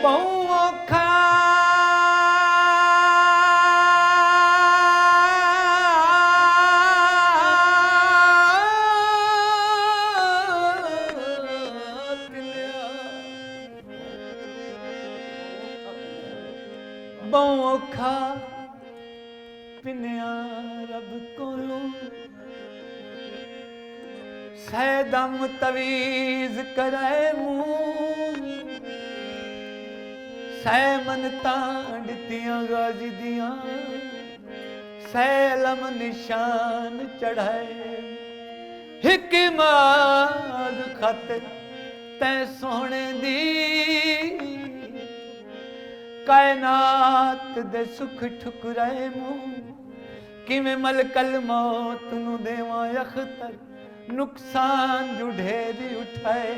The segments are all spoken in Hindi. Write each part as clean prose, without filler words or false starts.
ਬਹੁ ਔਖਾ ਬਹੁ ਔਖਾ ਪਿੰਨਿਆ ਰੱਬ ਕੋਲੋਂ ਸੈਦਮ ਤਵੀਜ਼ ਕਰੇ ਮੂੰਹ ਸੈ ਮੰਨਤਾਂ ਦਿੱਤੀਆਂ ਗਾਜ਼ੀ ਦੀਆਂ ਸੈਲਮ ਨਿਸ਼ਾਨ ਚੜਾਏ ਇੱਕ ਮਾਦ ਖਾਤਰ ਤੈ ਸੋਹਣੇ ਦੀ ਕਾਇਨਾਤ ਦੇ ਸੁਖ ਠੁਕਰਾਏ ਮੂੰਹ ਕਿਵੇਂ ਮਲਕਲ ਮੌਤ ਨੂੰ ਦੇਵਾਂ ਅਖਤਰ नुकसान जो ढेरी उठाए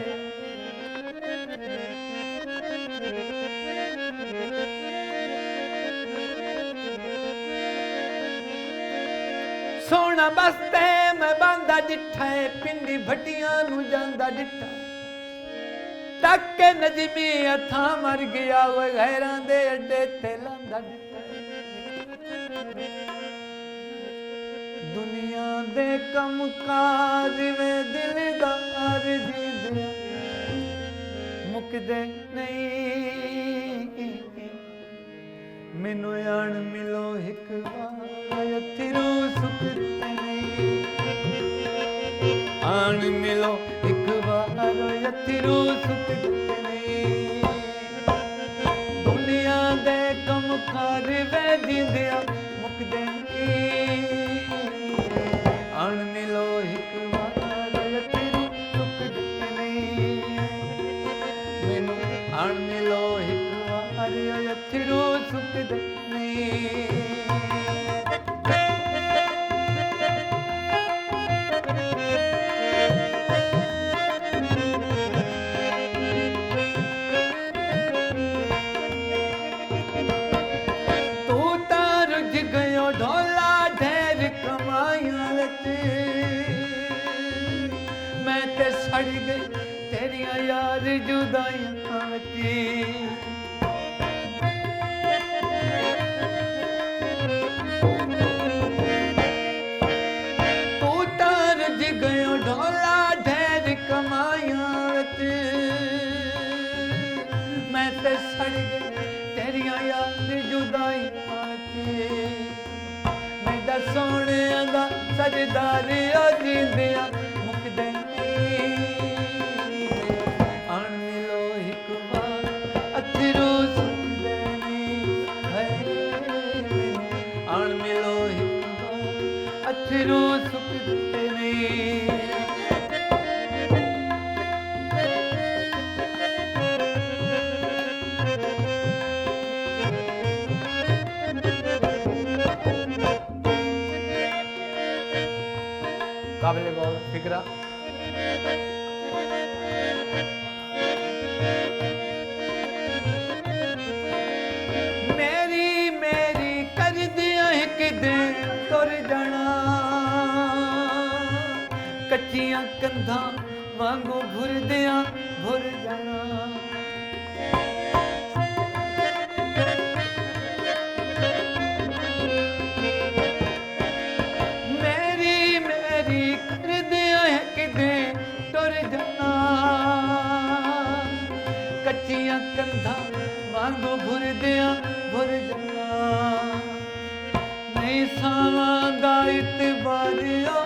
सोना बसते मैं बांधा डिठा है पिंडी भटियां नू जांदा डिठा तक के नजमी हथा मर गया वो गैरां दे अड्डे ते लांदा डिठा दुनिया दे कम काज में दिलदार जिंदे मुकदे नहीं मैनू आन मिलो एक बार थिरू सुकते नहीं आन मिलो एक बार थिरू सुकते नहीं दुनिया दे कम काज में जिंदे मुकदे आन मिलो एक बार तेरी सुख दिते नहीं मैनू आन मिलो एक बार तेरू सुख दिते नहीं तू तार रुझ गयो ढोला ढेर कमाइया मैं ते सड़ गई तेरिया यार जुदाइयां तू तार ज गयो ढोला ढेर कमाइया मैं ते सड़ गई तेरिया यार जुदाइयां मैं सोने दा सजदारी जिंदिया मुकदे आन मिलो एक बार अथिरू सुकदे नहीं आन मिलो एक बार अथिरू सुकदे नहीं काबिल गौर फिक्रा मेरी मेरी कर दिया एक दिन तुर जाना कच्चियां कंधा वांगू भुर दिया भुर जाना कच्चियां कंधा वांगू भुर दिया भुर जाना नहीं सावां दा इतबारिया